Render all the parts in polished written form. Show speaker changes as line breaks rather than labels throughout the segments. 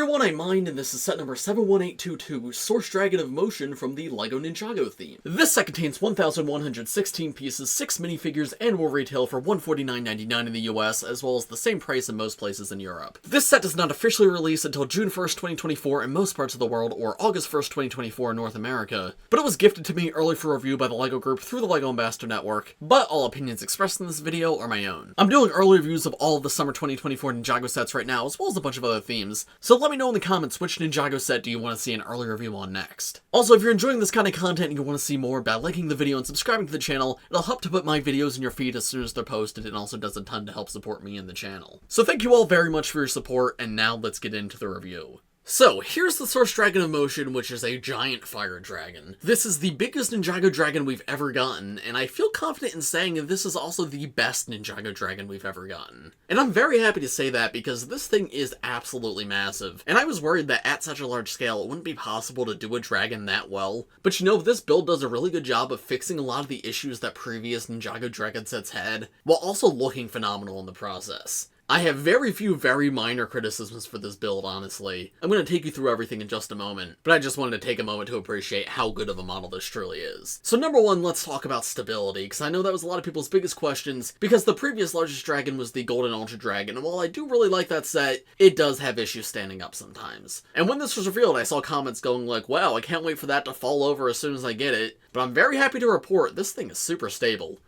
everyone, I'm Mind, and this is set number 71822, Source Dragon of Motion from the LEGO Ninjago theme. This set contains 1,116 pieces, 6 minifigures, and will retail for $149.99 in the US, as well as the same price in most places in Europe. This set does not officially release until June 1st, 2024 in most parts of the world, or August 1st, 2024 in North America, but it was gifted to me early for review by the LEGO Group through the LEGO Ambassador Network, but all opinions expressed in this video are my own. I'm doing early reviews of all of the summer 2024 Ninjago sets right now, as well as a bunch of other themes, so let me know in the comments which Ninjago set do you want to see an early review on next. Also, if you're enjoying this kind of content and you want to see more, by liking the video and subscribing to the channel, it'll help to put my videos in your feed as soon as they're posted, and also does a ton to help support me and the channel. So thank you all very much for your support, and now let's get into the review. So, here's the Source Dragon of Motion, which is a giant fire dragon. This is the biggest Ninjago dragon we've ever gotten, and I feel confident in saying that this is also the best Ninjago dragon we've ever gotten. And I'm very happy to say that because this thing is absolutely massive, and I was worried that at such a large scale it wouldn't be possible to do a dragon that well. But you know, this build does a really good job of fixing a lot of the issues that previous Ninjago dragon sets had, while also looking phenomenal in the process. I have very few very minor criticisms for this build, honestly. I'm going to take you through everything in just a moment, but I just wanted to take a moment to appreciate how good of a model this truly is. So number one, let's talk about stability, because I know that was a lot of people's biggest questions, because the previous largest dragon was the Golden Ultra Dragon, and while I do really like that set, it does have issues standing up sometimes. And when this was revealed, I saw comments going like, wow, I can't wait for that to fall over as soon as I get it, but I'm very happy to report this thing is super stable.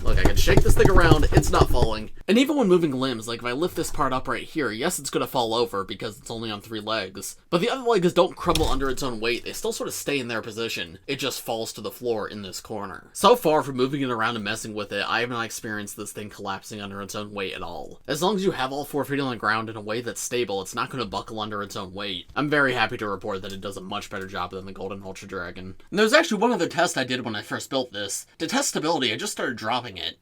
Look, I can shake this thing around, it's not falling. And even when moving limbs, like if I lift this part up right here, yes, it's gonna fall over because it's only on 3 legs. But the other legs don't crumble under its own weight, they still sort of stay in their position. It just falls to the floor in this corner. So far from moving it around and messing with it, I have not experienced this thing collapsing under its own weight at all. As long as you have all 4 feet on the ground in a way that's stable, it's not gonna buckle under its own weight. I'm very happy to report that it does a much better job than the Golden Ultra Dragon. And there's actually one other test I did when I first built this. To test stability, I just started dropping it.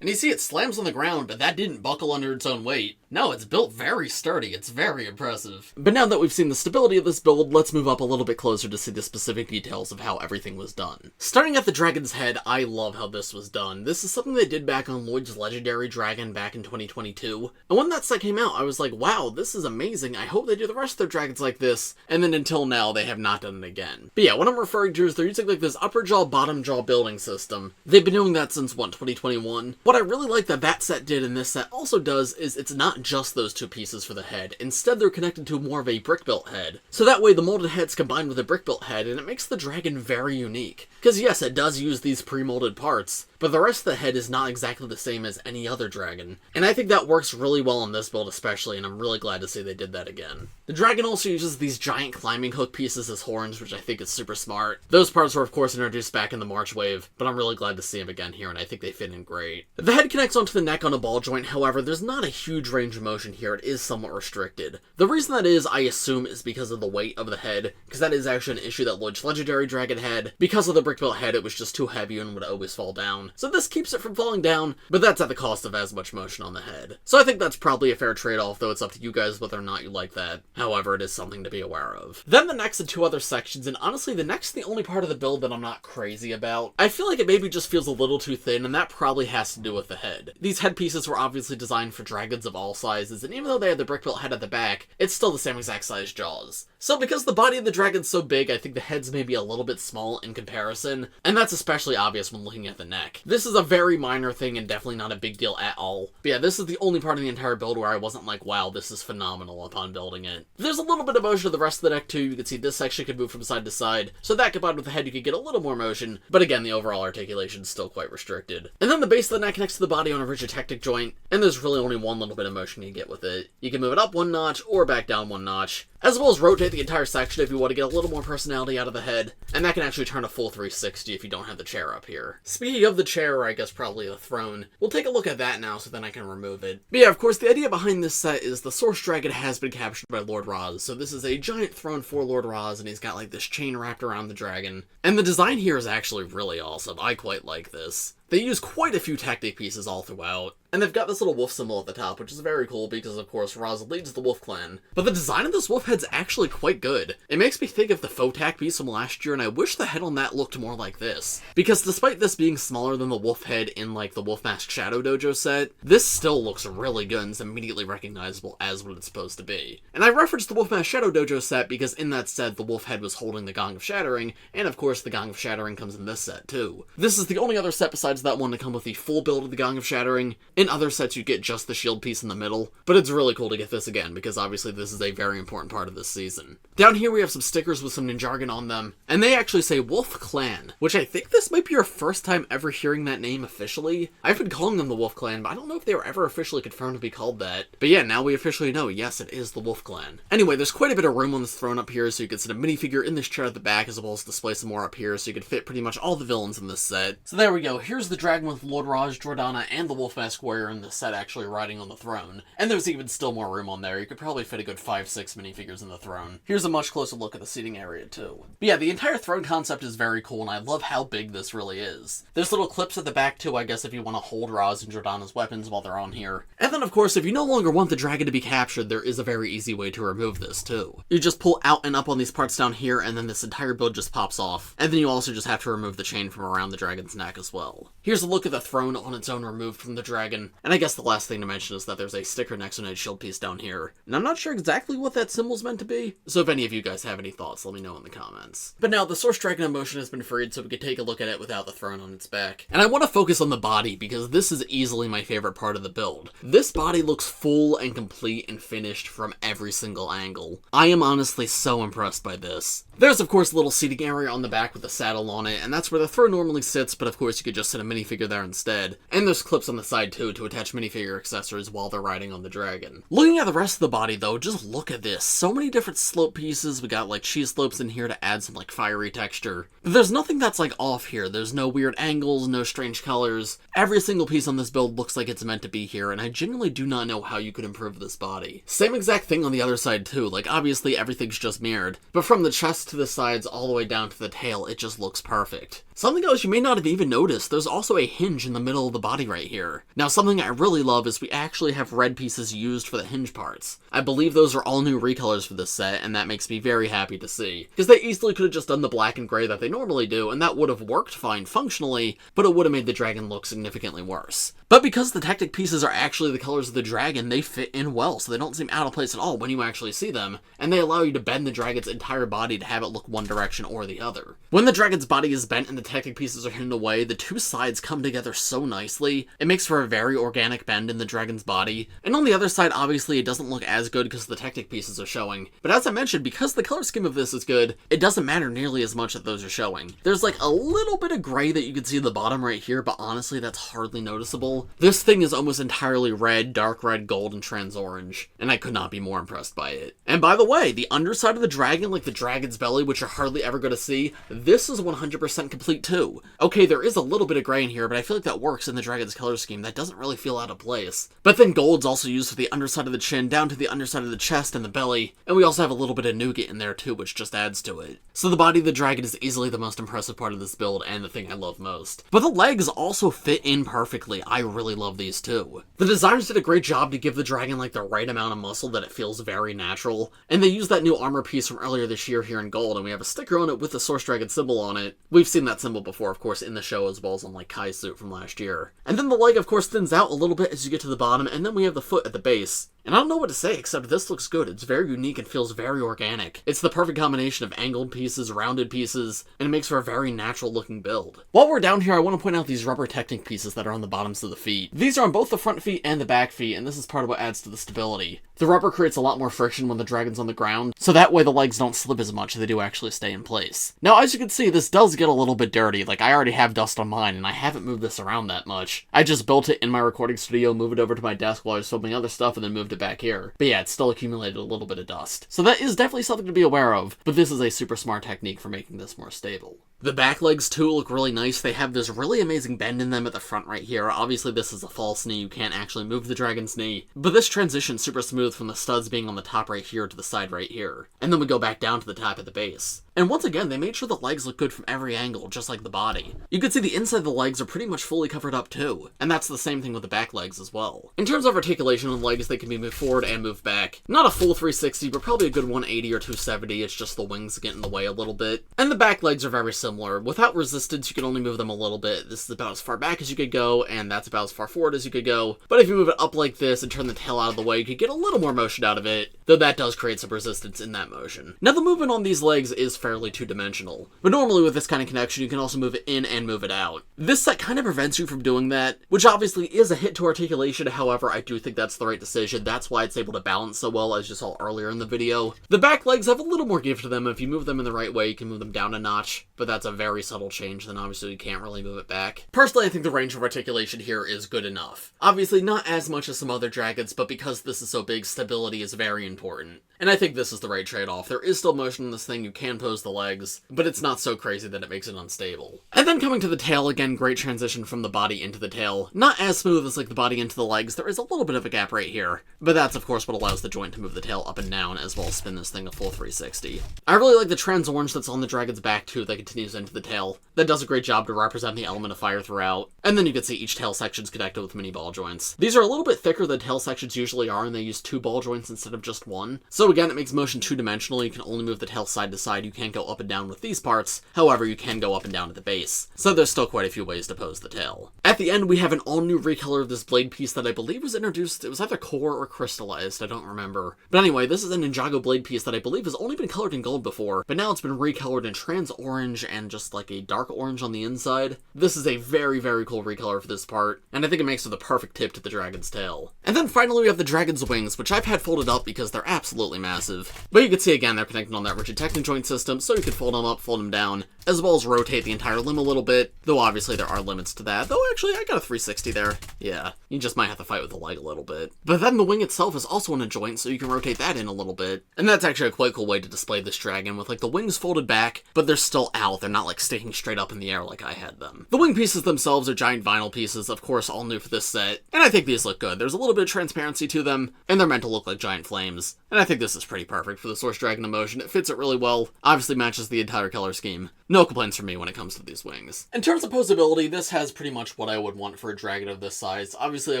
And you see it slams on the ground, but that didn't buckle under its own weight. No, it's built very sturdy, it's very impressive. But now that we've seen the stability of this build, let's move up a little bit closer to see the specific details of how everything was done. Starting at the dragon's head, I love how this was done. This is something they did back on Lloyd's Legendary Dragon back in 2022. And when that set came out, I was like, wow, this is amazing, I hope they do the rest of their dragons like this. And then until now, they have not done it again. But yeah, what I'm referring to is they're using like this upper jaw, bottom jaw building system. They've been doing that since, what, 2021? What I really like that that set did and this set also does is it's not just those 2 pieces for the head. Instead, they're connected to more of a brick-built head. So that way the molded head's combined with a brick-built head, and it makes the dragon very unique. Because yes, it does use these pre-molded parts, but the rest of the head is not exactly the same as any other dragon. And I think that works really well on this build especially, and I'm really glad to see they did that again. The dragon also uses these giant climbing hook pieces as horns, which I think is super smart. Those parts were of course introduced back in the March wave, but I'm really glad to see them again here, and I think they fit in great. The head connects onto the neck on a ball joint, however, there's not a huge range of motion here, it is somewhat restricted. The reason that is, I assume, is because of the weight of the head, because that is actually an issue that Lloyd's Legendary Dragon had. Because of the brick-built head, it was just too heavy and would always fall down. So this keeps it from falling down, but that's at the cost of as much motion on the head. So I think that's probably a fair trade-off, though it's up to you guys whether or not you like that. However, it is something to be aware of. Then the neck's in 2 other sections, and honestly, the neck's the only part of the build that I'm not crazy about. I feel like it maybe just feels a little too thin, and that probably has to do with the head. These head pieces were obviously designed for dragons of all sizes, and even though they had the brick-built head at the back, it's still the same exact size jaws. So because the body of the dragon's so big, I think the head's maybe a little bit small in comparison, and that's especially obvious when looking at the neck. This is a very minor thing and definitely not a big deal at all. But yeah, this is the only part of the entire build where I wasn't like, wow, this is phenomenal upon building it. There's a little bit of motion to the rest of the neck too. You can see this section could move from side to side, so that combined with the head you could get a little more motion, but again, the overall articulation is still quite restricted. And then the base of the neck connects to the body on a rigid tectic joint, and there's really only one little bit of motion you get with it. You can move it up 1 notch or back down 1 notch, as well as rotate the entire section if you want to get a little more personality out of the head, and that can actually turn a full 360 if you don't have the chair up here. Speaking of the chair, or I guess probably the throne, we'll take a look at that now so then I can remove it. But yeah, of course, the idea behind this set is the Source Dragon has been captured by Lord Raz, so this is a giant throne for Lord Raz, and he's got like this chain wrapped around the dragon. And the design here is actually really awesome, I quite like this. They use quite a few tactic pieces all throughout. And they've got this little wolf symbol at the top, which is very cool because, of course, Roz leads the wolf clan. But the design of this wolf head's actually quite good. It makes me think of the Photak piece from last year, and I wish the head on that looked more like this. Because despite this being smaller than the wolf head in, like, the Wolf Mask Shadow Dojo set, this still looks really good and is immediately recognizable as what it's supposed to be. And I referenced the Wolf Mask Shadow Dojo set because in that set, the wolf head was holding the Gong of Shattering, and of course the Gong of Shattering comes in this set too. This is the only other set besides that one to come with the full build of the Gong of Shattering. In other sets you get just the shield piece in the middle, but it's really cool to get this again because obviously this is a very important part of this season. Down here we have some stickers with some Ninjago on them, and they actually say Wolf Clan, which I think this might be your first time ever hearing that name officially. I've been calling them the Wolf Clan, but I don't know if they were ever officially confirmed to be called that. But yeah, now we officially know, yes, it is the Wolf Clan. Anyway, there's quite a bit of room on this throne up here, so you can sit a minifigure in this chair at the back, as well as display some more up here, so you can fit pretty much all the villains in this set. So there we go, here's the dragon with Lord Raj, Jordana, and the Wolf Mask Warrior in this set actually riding on the throne. And there's even still more room on there, you could probably fit a good 5-6 minifigures in the throne. Here's a much closer look at the seating area too. But yeah, the entire throne concept is very cool, and I love how big this really is. There's little clips at the back too, I guess, if you want to hold Roz and Jordana's weapons while they're on here. And then of course, if you no longer want the dragon to be captured, there is a very easy way to remove this too. You just pull out and up on these parts down here, and then this entire build just pops off. And then you also just have to remove the chain from around the dragon's neck as well. Here's a look at the throne on its own removed from the dragon. And I guess the last thing to mention is that there's a sticker next to a shield piece down here. And I'm not sure exactly what that symbol's meant to be, so if any of you guys have any thoughts, let me know in the comments. But now, the Source Dragon in motion has been freed, so we can take a look at it without the throne on its back. And I want to focus on the body, because this is easily my favorite part of the build. This body looks full and complete and finished from every single angle. I am honestly so impressed by this. There's of course a little seating area on the back with a saddle on it, and that's where the throne normally sits, but of course you could just sit a minifigure there instead. And there's clips on the side too to attach minifigure accessories while they're riding on the dragon. Looking at the rest of the body though, just look at this. So many different slope pieces. We got like cheese slopes in here to add some like fiery texture. But there's nothing that's like off here. There's no weird angles, no strange colors. Every single piece on this build looks like it's meant to be here, and I genuinely do not know how you could improve this body. Same exact thing on the other side too. Like obviously everything's just mirrored, but from the chest to the sides all the way down to the tail, it just looks perfect. Something else you may not have even noticed, there's also a hinge in the middle of the body right here. Now something I really love is we actually have red pieces used for the hinge parts. I believe those are all new recolors for this set, and that makes me very happy to see. Because they easily could have just done the black and gray that they normally do, and that would have worked fine functionally, but it would have made the dragon look significantly worse. But because the tactic pieces are actually the colors of the dragon, they fit in well, so they don't seem out of place at all when you actually see them, and they allow you to bend the dragon's entire body to have it look one direction or the other. When the dragon's body is bent and the tactic pieces are hidden away, the two sides come together so nicely. It makes for a very organic bend in the dragon's body. And on the other side, obviously, it doesn't look as good because the tactic pieces are showing. But as I mentioned, because the color scheme of this is good, it doesn't matter nearly as much that those are showing. There's like a little bit of gray that you can see at the bottom right here, but honestly, that's hardly noticeable. This thing is almost entirely red, dark red, gold, and trans orange, and I could not be more impressed by it. And by the way, the underside of the dragon, like the dragon's belly, which you're hardly ever going to see, this is 100% complete too. Okay, there is a little bit of gray in here, but I feel like that works in the dragon's color scheme. That doesn't really feel out of place. But then gold's also used for the underside of the chin, down to the underside of the chest and the belly, and we also have a little bit of nougat in there too, which just adds to it. So the body of the dragon is easily the most impressive part of this build, and the thing I love most. But the legs also fit in perfectly. I really love these too. The designers did a great job to give the dragon like the right amount of muscle that it feels very natural, and they used that new armor piece from earlier this year here in gold, and we have a sticker on it with the Source Dragon symbol on it. We've seen that symbol before, of course, in the show as well as on like Kai's suit from last year. And then the leg, of course, thins out a little bit as you get to the bottom, and then we have the foot at the base. And I don't know what to say except this looks good. It's very unique and feels very organic. It's the perfect combination of angled pieces, rounded pieces, and it makes for a very natural looking build. While we're down here, I want to point out these rubber Technic pieces that are on the bottoms of the feet. These are on both the front feet and the back feet, and this is part of what adds to the stability. The rubber creates a lot more friction when the dragon's on the ground, so that way the legs don't slip as much, they do actually stay in place. Now, as you can see, this does get a little bit dirty. Like, I already have dust on mine, and I haven't moved this around that much. I just built it in my recording studio, moved it over to my desk while I was filming other stuff, and then moved it back here. But yeah, it's still accumulated a little bit of dust. So that is definitely something to be aware of, but this is a super smart technique for making this more stable. The back legs too look really nice. They have this really amazing bend in them at the front right here. Obviously this is a false knee, you can't actually move the dragon's knee, but this transition's super smooth from the studs being on the top right here to the side right here. And then we go back down to the top at the base. And once again, they made sure the legs look good from every angle, just like the body. You can see the inside of the legs are pretty much fully covered up too, and that's the same thing with the back legs as well. In terms of articulation on the legs, they can be moved forward and moved back. Not a full 360, but probably a good 180 or 270, it's just the wings get in the way a little bit. And the back legs are very similar. Without resistance, you can only move them a little bit. This is about as far back as you could go, and that's about as far forward as you could go. But if you move it up like this and turn the tail out of the way, you could get a little more motion out of it, though that does create some resistance in that motion. Now the movement on these legs is fairly two-dimensional. But normally with this kind of connection, you can also move it in and move it out. This set kind of prevents you from doing that, which obviously is a hit to articulation. However, I do think that's the right decision. That's why it's able to balance so well, as you saw earlier in the video. The back legs have a little more give to them. If you move them in the right way, you can move them down a notch, but that's a very subtle change, then obviously you can't really move it back. Personally, I think the range of articulation here is good enough. Obviously not as much as some other dragons, but because this is so big, stability is very important. And I think this is the right trade-off. There is still motion in this thing, you can pose the legs, but it's not so crazy that it makes it unstable. And then coming to the tail, again, great transition from the body into the tail. Not as smooth as like the body into the legs, there is a little bit of a gap right here, but that's of course what allows the joint to move the tail up and down, as well as spin this thing a full 360. I really like the trans orange that's on the dragon's back too, that continues into the tail. That does a great job to represent the element of fire throughout. And then you can see each tail section's connected with mini ball joints. These are a little bit thicker than tail sections usually are, and they use 2 ball joints instead of just 1. So again, it makes motion two-dimensional. You can only move the tail side to side. You can't go up and down with these parts. However, you can go up and down at the base. So there's still quite a few ways to pose the tail. At the end, we have an all-new recolor of this blade piece that I believe was introduced. It was either core or crystallized, I don't remember. But anyway, this is a Ninjago blade piece that I believe has only been colored in gold before, but now it's been recolored in trans orange and just like a dark orange on the inside. This is a very, very cool recolor for this part, and I think it makes it the perfect tip to the dragon's tail. And then finally we have the dragon's wings, which I've had folded up because they're absolutely massive. But you can see again, they're connected on that rigid Techno joint system, so you can fold them up, fold them down, as well as rotate the entire limb a little bit, though obviously there are limits to that. Though actually, I got a 360 there. Yeah, you just might have to fight with the leg a little bit. But then the wing itself is also in a joint, so you can rotate that in a little bit. And that's actually a quite cool way to display this dragon, with like the wings folded back, but they're still out. They're not like sticking straight up in the air like I had them. The wing pieces themselves are giant vinyl pieces, of course all new for this set, and I think these look good. There's a little bit of transparency to them, and they're meant to look like giant flames. And I think this is pretty perfect for the Source Dragon emotion. It fits it really well, obviously matches the entire color scheme. No complaints from me when it comes to these wings. In terms of posability, this has pretty much what I would want for a dragon of this size. Obviously, I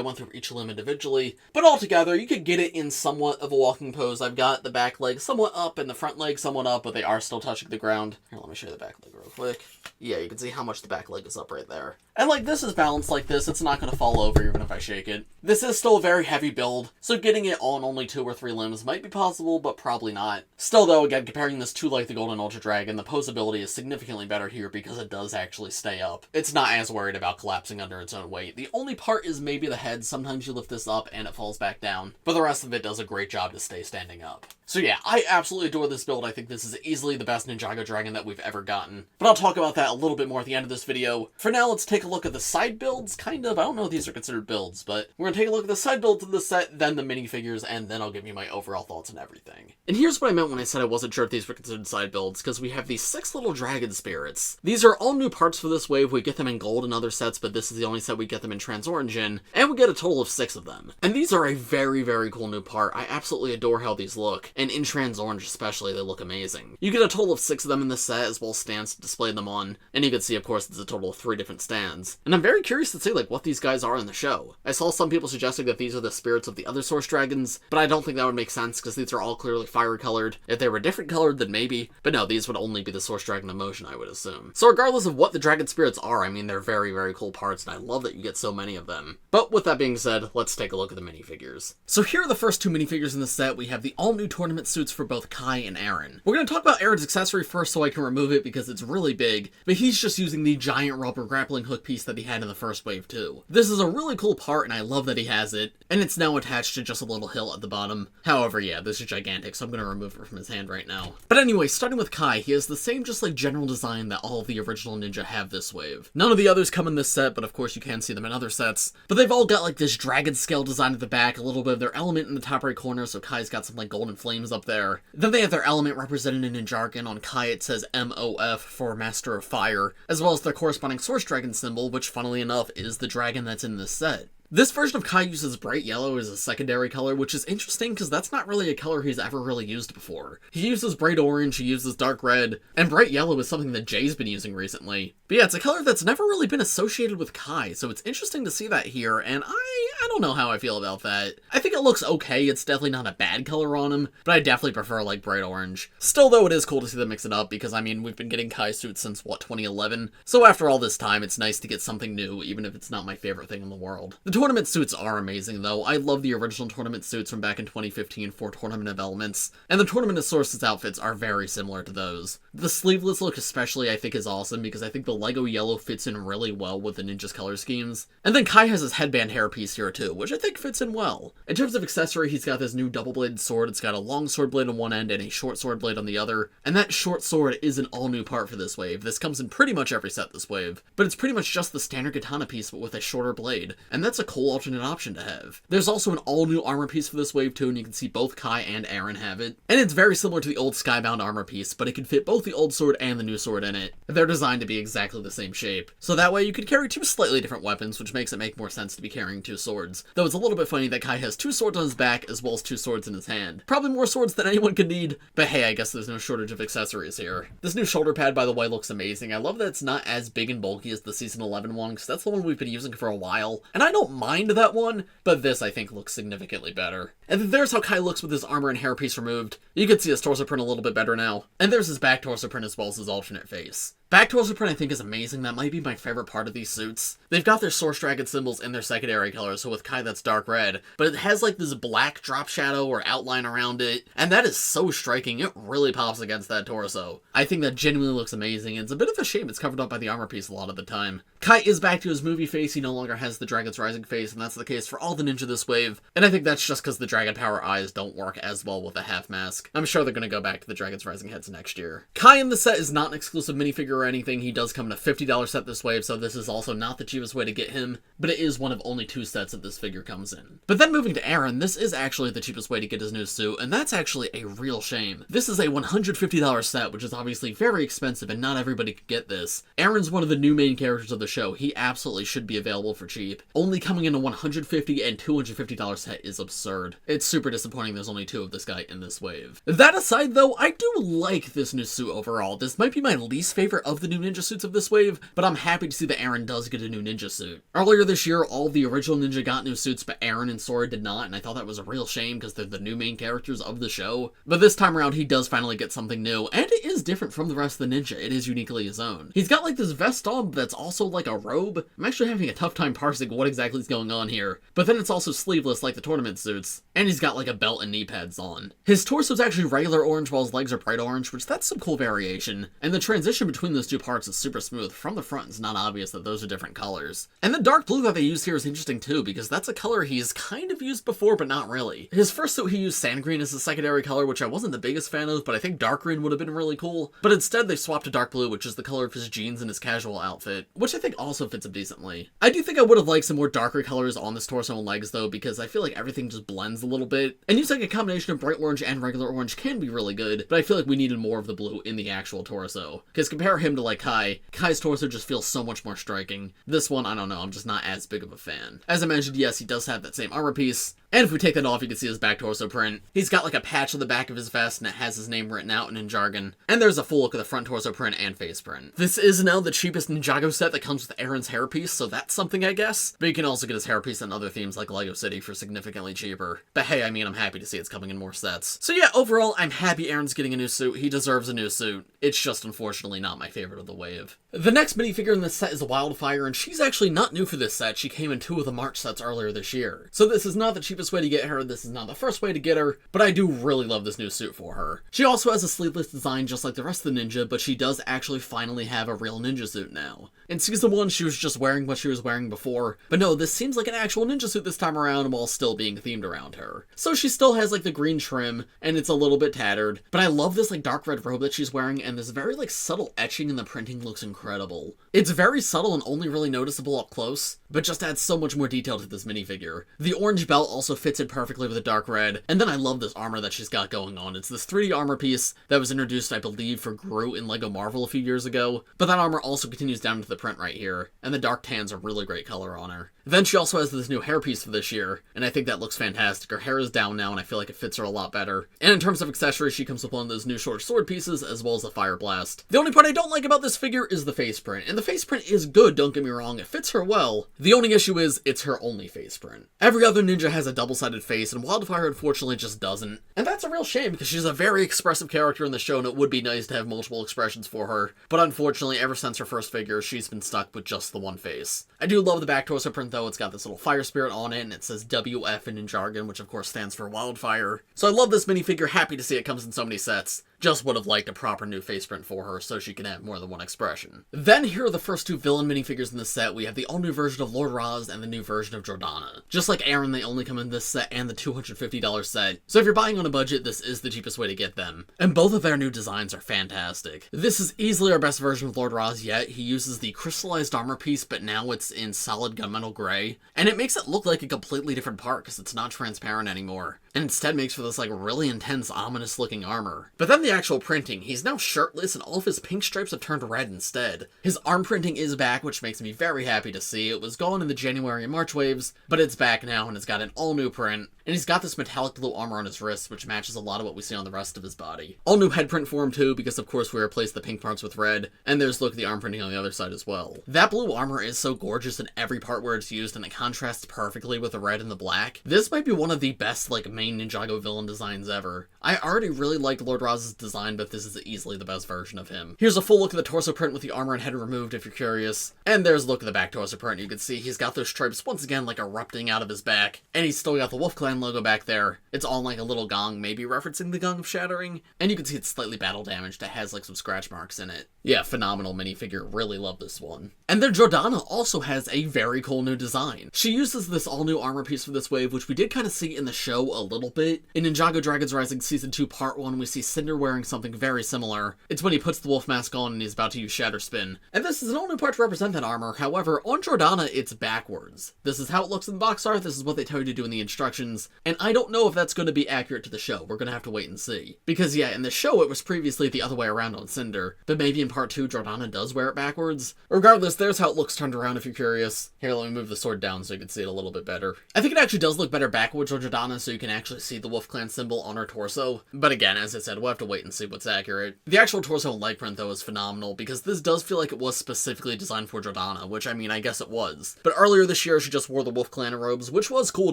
went through each limb individually, but altogether, you could get it in somewhat of a walking pose. I've got the back leg somewhat up and the front leg somewhat up, but they are still touching the ground. Here, let me show you the back leg real quick. Yeah, you can see how much the back leg is up right there. And like, this is balanced like this. It's not going to fall over even if I shake it. This is still a very heavy build, so getting it on only 2 or 3 limbs might be possible, but probably not. Still though, again, comparing this to like the Golden Ultra Dragon, the posability is significantly better here because it does actually stay up. It's not as worried about collapsing under its own weight. The only part is maybe the head. Sometimes you lift this up and it falls back down, but the rest of it does a great job to stay standing up. So yeah, I absolutely adore this build. I think this is easily the best Ninjago Dragon that we've ever gotten. But I'll talk about that a little bit more at the end of this video. For now, let's take a look at the side builds, kind of. I don't know if these are considered builds, but we're gonna take a look at the side builds of the set, then the minifigures, and then I'll give you my overall thoughts on everything. And here's what I meant when I said I wasn't sure if these were considered side builds, because we have these 6 little dragon spirits. These are all new parts for this wave. We get them in gold in other sets, but this is the only set we get them in trans orange in, and we get a total of 6 of them. And these are a very, very cool new part. I absolutely adore how these look, and in trans orange especially, they look amazing. You get a total of 6 of them in this set, as well as stands to display them on, and you can see, of course, there's a total of 3 different stands. And I'm very curious to see, like, what these guys are in the show. I saw some people suggesting that these are the spirits of the other source dragons, but I don't think that would make sense, because these are all clearly fire colored. If they were different colored, then maybe, but no, these would only be the source dragon emotion, I would assume. So regardless of what the dragon spirits are, I mean, they're very, very cool parts, and I love that you get so many of them. But with that being said, let's take a look at the minifigures. So here are the first 2 minifigures in the set. We have the all-new tournament suits for both Kai and Arin. We're going to talk about Arin's accessory first so I can remove it because it's really big, but he's just using the giant rubber grappling hook piece that he had in the first wave too. This is a really cool part and I love that he has it, and it's now attached to just a little hilt at the bottom. However, yeah, this is gigantic, so I'm going to remove it from his hand right now. But anyway, starting with Kai, he has the same just like general design that all of the original Ninja have this wave. None of the others come in this set, but of course you can see them in other sets. But they've all got like this dragon scale design at the back, a little bit of their element in the top right corner, so Kai's got some like golden flame flames up there. Then they have their element represented in jargon. On Kai it says MOF for Master of Fire, as well as their corresponding Source Dragon symbol, which funnily enough is the dragon that's in this set. This version of Kai uses bright yellow as a secondary color, which is interesting because that's not really a color he's ever really used before. He uses bright orange, he uses dark red, and bright yellow is something that Jay's been using recently. But yeah, it's a color that's never really been associated with Kai, so it's interesting to see that here, and I don't know how I feel about that. I think it looks okay, it's definitely not a bad color on him, but I definitely prefer like bright orange. Still though, it is cool to see them mix it up because I mean, we've been getting Kai suits since what, 2011? So after all this time, it's nice to get something new, even if it's not my favorite thing in the world. The tournament suits are amazing though. I love the original tournament suits from back in 2015 for Tournament of Elements, and the Tournament of Sources outfits are very similar to those. The sleeveless look especially I think is awesome because I think the Lego yellow fits in really well with the ninja's color schemes. And then Kai has his headband hairpiece here too, which I think fits in well. In terms of accessory, he's got this new double-bladed sword. It's got a long sword blade on one end and a short sword blade on the other, and that short sword is an all-new part for this wave. This comes in pretty much every set this wave, but it's pretty much just the standard katana piece but with a shorter blade, and that's a cool alternate option to have. There's also an all-new armor piece for this wave too, and you can see both Kai and Arin have it. And it's very similar to the old Skybound armor piece, but it can fit both the old sword and the new sword in it. They're designed to be exactly the same shape, so that way you could carry two slightly different weapons, which makes it make more sense to be carrying two swords. Though it's a little bit funny that Kai has two swords on his back as well as two swords in his hand. Probably more swords than anyone could need, but hey, I guess there's no shortage of accessories here. This new shoulder pad, by the way, looks amazing. I love that it's not as big and bulky as the Season 11 one, because that's the one we've been using for a while, and I don't mind that one, but this I think looks significantly better. And then there's how Kai looks with his armor and hairpiece removed. You can see his torso print a little bit better now. And there's his back torso print as well as his alternate face. Back torso print I think is amazing. That might be my favorite part of these suits. They've got their Source Dragon symbols in their secondary colors, so with Kai that's dark red, but it has like this black drop shadow or outline around it, and that is so striking. It really pops against that torso. I think that genuinely looks amazing, and it's a bit of a shame it's covered up by the armor piece a lot of the time. Kai is back to his movie face. He no longer has the Dragons Rising face, and that's the case for all the ninja this wave, and I think that's just because the Dragon Power eyes don't work as well with a half mask. I'm sure they're going to go back to the Dragons Rising heads next year. Kai in the set is not an exclusive minifigure or anything. He does come in a $50 set this wave, so this is also not the cheapest way to get him, but it is one of only 2 sets that this figure comes in. But then moving to Arin, this is actually the cheapest way to get his new suit, and that's actually a real shame. This is a $150 set, which is obviously very expensive, and not everybody could get this. Arin's one of the new main characters of the show. He absolutely should be available for cheap. Only coming in a $150 and $250 set is absurd. It's super disappointing there's only 2 of this guy in this wave. That aside though, I do like this new suit overall. This might be my least favorite of the new ninja suits of this wave, but I'm happy to see that Arin does get a new ninja suit. Earlier this year, all the original ninja got new suits, but Arin and Sora did not, and I thought that was a real shame because they're the new main characters of the show. But this time around, he does finally get something new, and it is different from the rest of the ninja. It is uniquely his own. He's got like this vest on that's also like a robe. I'm actually having a tough time parsing what exactly is going on here. But then it's also sleeveless like the tournament suits, and he's got like a belt and knee pads on. His torso is actually regular orange while his legs are bright orange, which that's some cool variation, and the transition between those 2 parts is super smooth. From the front, it's not obvious that those are different colors. And the dark blue that they use here is interesting too, because that's a color he's kind of used before, but not really. His first suit he used sand green as a secondary color, which I wasn't the biggest fan of, but I think dark green would have been really cool. But instead they swapped to dark blue, which is the color of his jeans and his casual outfit, which I think also fits him decently. I do think I would have liked some more darker colors on this torso and legs though, because I feel like everything just blends a little bit. And using a combination of bright orange and regular orange can be really good, but I feel like we needed more of the blue in the actual torso. Because compare him to like Kai's torso just feels so much more striking. This one, I don't know, I'm just not as big of a fan. As I mentioned, yes, he does have that same armor piece, and if we take that off, you can see his back torso print. He's got like a patch on the back of his vest, and it has his name written out in jargon. And there's a full look of the front torso print and face print. This is now the cheapest Ninjago set that comes with Arin's hairpiece, so that's something I guess. But you can also get his hairpiece in other themes like Lego City for significantly cheaper. But hey, I mean, I'm happy to see it's coming in more sets. So yeah, overall, I'm happy Arin's getting a new suit. He deserves a new suit. It's just unfortunately not my favorite of the wave. The next minifigure in this set is WyldFyre, and she's actually not new for this set. She came in 2 of the March sets earlier this year. So this is not the cheapest way to get her, this is not the first way to get her, but I do really love this new suit for her. She also has a sleeveless design just like the rest of the ninja, but she does actually finally have a real ninja suit now. In season 1, she was just wearing what she was wearing before, but no, this seems like an actual ninja suit this time around while still being themed around her. So she still has like the green trim, and it's a little bit tattered, but I love this like dark red robe that she's wearing, and this very like subtle etching in the printing looks incredible. It's very subtle and only really noticeable up close, but just adds so much more detail to this minifigure. The orange belt also also fits in perfectly with the dark red, and then I love this armor that she's got going on. It's this 3D armor piece that was introduced, I believe, for Groot in LEGO Marvel a few years ago, but that armor also continues down into the print right here, and the dark tan's a really great color on her. Then she also has this new hair piece for this year, and I think that looks fantastic. Her hair is down now, and I feel like it fits her a lot better. And in terms of accessories, she comes with one of those new short sword pieces, as well as a fire blast. The only part I don't like about this figure is the face print, and the face print is good, don't get me wrong, it fits her well. The only issue is, it's her only face print. Every other ninja has a double-sided face, and WyldFyre unfortunately just doesn't. And that's a real shame, because she's a very expressive character in the show, and it would be nice to have multiple expressions for her. But unfortunately, ever since her first figure, she's been stuck with just the one face. I do love the back torso print though. It's got this little fire spirit on it, and it says WF in jargon, which of course stands for WyldFyre. So I love this minifigure, happy to see it comes in so many sets. Just would have liked a proper new face print for her so she can have more than one expression. Then here are the first two villain minifigures in this set. We have the all-new version of Lord Raz and the new version of Jordana. Just like Arin, they only come in this set and the $250 set, so if you're buying on a budget, this is the cheapest way to get them. And both of their new designs are fantastic. This is easily our best version of Lord Raz yet. He uses the crystallized armor piece, but now it's in solid gunmetal gray, and it makes it look like a completely different part because it's not transparent anymore, and instead makes for this like really intense, ominous looking armor. But then the actual printing, he's now shirtless and all of his pink stripes have turned red instead. His arm printing is back, which makes me very happy to see. It was gone in the January and March waves, but it's back now and it's got an all new print. And he's got this metallic blue armor on his wrists, which matches a lot of what we see on the rest of his body. All new head print for him too, because of course we replaced the pink parts with red, and there's look at the arm printing on the other side as well. That blue armor is so gorgeous in every part where it's used, and it contrasts perfectly with the red and the black. This might be one of the best like main Ninjago villain designs ever. I already really liked Lord Raz's design, but this is easily the best version of him. Here's a full look at the torso print with the armor and head removed if you're curious. And there's a look at the back torso print. You can see he's got those stripes once again like erupting out of his back, and he's still got the Wolf Clan logo back there. It's on like a little gong, maybe referencing the Gong of Shattering, and you can see it's slightly battle damaged. It has like some scratch marks in it. Yeah, phenomenal minifigure, really love this one. And then Jordana also has a very cool new design. She uses this all new armor piece for this wave, which we did kind of see in the show a little bit. In NINJAGO Dragons Rising Season 2 Part 1, we see Cinder wearing something very similar. It's when he puts the wolf mask on and he's about to use Shatter Spin. And this is an all new part to represent that armor. However, on Jordana, it's backwards. This is how it looks in the box art, this is what they tell you to do in the instructions, and I don't know if that's going to be accurate to the show. We're going to have to wait and see. Because yeah, in the show it was previously the other way around on Cinder, but maybe in Part 2 Jordana does wear it backwards. Regardless, there's how it looks turned around if you're curious. Here, let me move the sword down so you can see it a little bit better. I think it actually does look better backwards on Jordana, so you can actually see the Wolf Clan symbol on her torso. But again, as I said, we'll have to wait and see what's accurate. The actual torso and leg print though is phenomenal, because this does feel like it was specifically designed for Jordana, which I mean, I guess it was. But earlier this year she just wore the Wolf Clan robes, which was cool,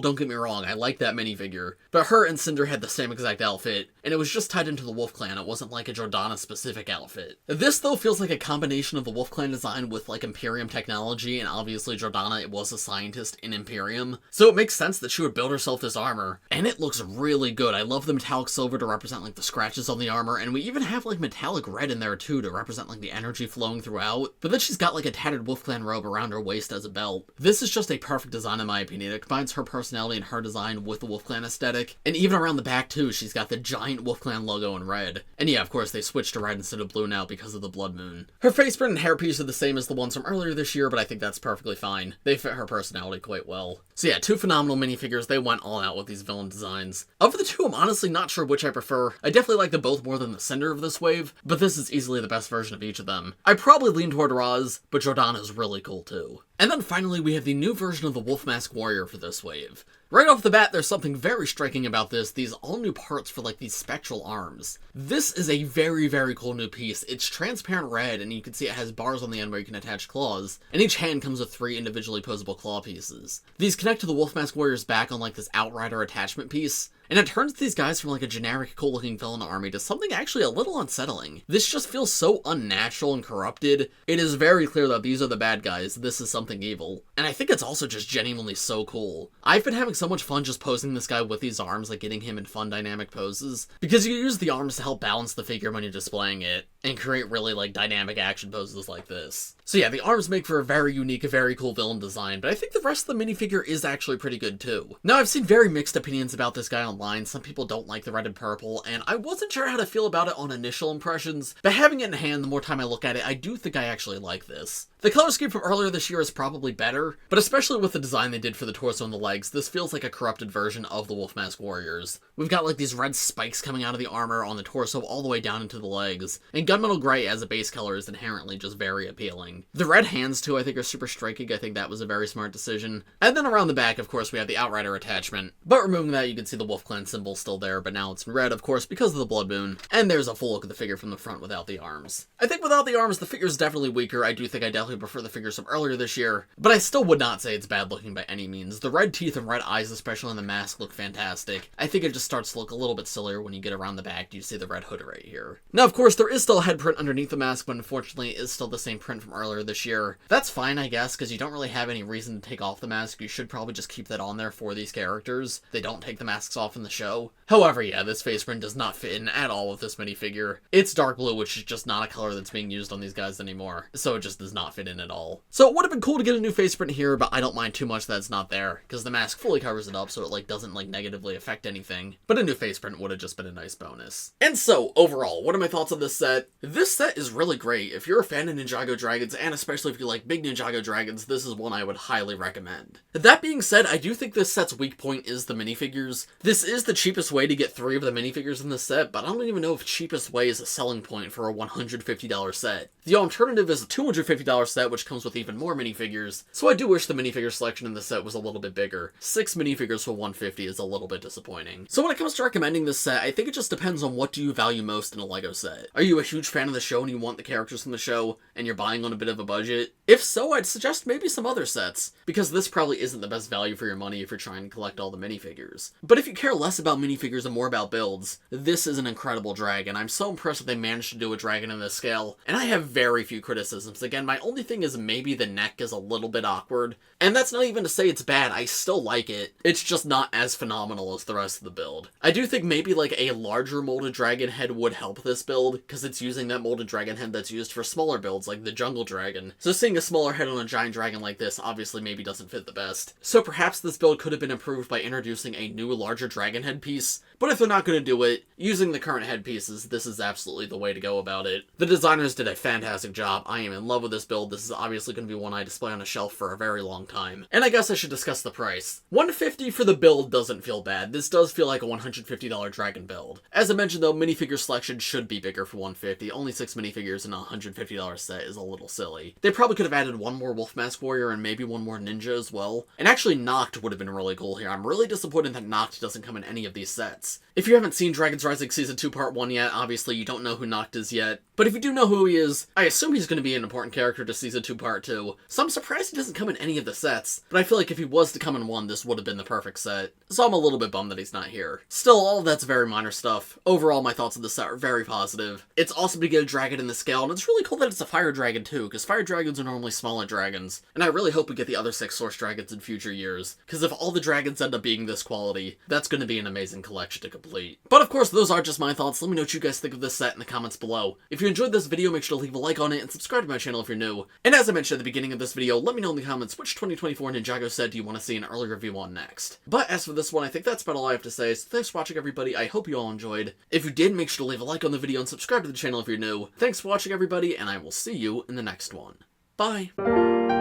don't get me wrong, I like that minifigure. But her and Cinder had the same exact outfit, and it was just tied into the Wolf Clan, it wasn't like a Jordana specific outfit. This though feels like a combination of the Wolf Clan design with like Imperium technology, and obviously Jordana, it was a scientist in Imperium, so it makes sense that she would build herself this armor, and it looks really good. I love the metallic silver to represent like the scratches on the armor, and we even have like metallic red in there too to represent like the energy flowing throughout, but then she's got like a tattered Wolf Clan robe around her waist as a belt. This is just a perfect design in my opinion. It combines her personality and her design with the Wolf Clan aesthetic, and even around the back too, she's got the giant Wolf Clan logo in red. And yeah, of course they switched to red instead of blue now because of the blood moon. Her face print and hairpiece are the same as the ones from earlier this year, but I think that's perfectly fine. They fit her personality quite well. So yeah, two phenomenal minifigures. They went all out with these villain designs. Of the two, I'm honestly not sure which I prefer. I definitely like them both more than the Cinder of this wave, but this is easily the best version of each of them. I probably lean toward Raz, but Jordana is really cool too. And then finally we have the new version of the Wolf Mask Warrior for this wave. Right off the bat, there's something very striking about this, these all new parts for like these spectral arms. This is a very, very cool new piece. It's transparent red, and you can see it has bars on the end where you can attach claws, and each hand comes with 3 individually posable claw pieces. These connect to the Wolf Mask Warrior's back on like this Outrider attachment piece, and it turns these guys from like a generic cool-looking villain army to something actually a little unsettling. This just feels so unnatural and corrupted. It is very clear that these are the bad guys, this is something evil. And I think it's also just genuinely so cool. I've been having so much fun just posing this guy with these arms, like getting him in fun dynamic poses, because you use the arms to help balance the figure when you're displaying it, and create really like dynamic action poses like this. So yeah, the arms make for a very unique, very cool villain design, but I think the rest of the minifigure is actually pretty good too. Now I've seen very mixed opinions about this guy online. Some people don't like the red and purple, and I wasn't sure how to feel about it on initial impressions, but having it in hand, the more time I look at it, I do think I actually like this. The color scheme from earlier this year is probably better, but especially with the design they did for the torso and the legs, this feels like a corrupted version of the Wolf Mask Warriors. We've got like these red spikes coming out of the armor on the torso all the way down into the legs, and gunmetal gray as a base color is inherently just very appealing. The red hands too I think are super striking. I think that was a very smart decision. And then around the back, of course, we have the Outrider attachment, but removing that you can see the Wolf Clan symbol still there, but now it's in red, of course, because of the Blood Moon. And there's a full look of the figure from the front without the arms. I think without the arms, the figure is definitely weaker. I do think I definitely prefer the figures from earlier this year, but I still would not say it's bad looking by any means. The red teeth and red eyes, especially on the mask, look fantastic. I think it just starts to look a little bit sillier when you get around the back. You see the red hood right here. Now, of course, there is still a head print underneath the mask, but unfortunately it is still the same print from earlier this year. That's fine, I guess, because you don't really have any reason to take off the mask. You should probably just keep that on there for these characters. They don't take the masks off in the show. However, yeah, this face print does not fit in at all with this minifigure. It's dark blue, which is just not a color that's being used on these guys anymore, so it just does not fit in at all. So it would have been cool to get a new face print here, but I don't mind too much that it's not there, because the mask fully covers it up, so it like doesn't like negatively affect anything. But a new face print would have just been a nice bonus. And so, overall, what are my thoughts on this set? This set is really great. If you're a fan of Ninjago Dragons, and especially if you like big Ninjago Dragons, this is one I would highly recommend. That being said, I do think this set's weak point is the minifigures. This is the cheapest way to get 3 of the minifigures in this set, but I don't even know if cheapest way is a selling point for a $150 set. The alternative is a $250 set, which comes with even more minifigures, so I do wish the minifigure selection in this set was a little bit bigger. 6 minifigures for $150 is a little bit disappointing. So when it comes to recommending this set, I think it just depends on what do you value most in a LEGO set. Are you a huge fan of the show and you want the characters from the show, and you're buying on a bit of a budget? If so, I'd suggest maybe some other sets, because this probably isn't the best value for your money if you're trying to collect all the minifigures. But if you care less about minifigures and more about builds, this is an incredible dragon. I'm so impressed that they managed to do a dragon in this scale, and I have very few criticisms. Again, my only thing is maybe the neck is a little bit awkward, and that's not even to say it's bad. I still like it. It's just not as phenomenal as the rest of the build. I do think maybe like a larger molded dragon head would help this build, because it's using that molded dragon head that's used for smaller builds like the jungle dragon. So seeing a smaller head on a giant dragon like this obviously maybe doesn't fit the best. So perhaps this build could have been improved by introducing a new larger dragon head piece, but if they're not going to do it, using the current head pieces, this is absolutely the way to go about it. The designers did a fantastic job. I am in love with this build. This is obviously going to be one I display on a shelf for a very long time. And I guess I should discuss the price. $150 for the build doesn't feel bad. This does feel like a $150 dragon build. As I mentioned though, minifigure selection should be bigger for $150. Only 6 minifigures in a $150 set is a little silly. They probably could have added one more Wolf Mask Warrior and maybe one more Ninja as well. And actually Noct would have been really cool here. I'm really disappointed that Noct doesn't come in any of these sets. If you haven't seen Dragons Rising Season 2 Part 1 yet, obviously you don't know who Noct is yet. But if you do know who he is, I assume he's going to be an important character to Season 2 Part 2. So I'm surprised he doesn't come in any of the sets. But I feel like if he was to come in one, this would have been the perfect set. So I'm a little bit bummed that he's not here. Still, all of that's very minor stuff. Overall, my thoughts on this set are very positive. It's awesome to get a dragon in the scale, and it's really cool that it's a fire dragon too, because fire dragons are normally smaller dragons. And I really hope we get the other 6 source dragons in future years, because if all the dragons end up being this quality, that's going to be an amazing collection to complete. But of course, those are just my thoughts. Let me know what you guys think of this set in the comments below. If you enjoyed this video, make sure to leave a like on it and subscribe to my channel if you're new. And as I mentioned at the beginning of this video, let me know in the comments which 2024 Ninjago set do you want to see an early review on next. But as for this one, I think that's about all I have to say, so thanks for watching everybody. I hope you all enjoyed. If you did, make sure to leave a like on the video and subscribe to the channel if you're new. Thanks for watching everybody, and I will see you in the next one. Bye!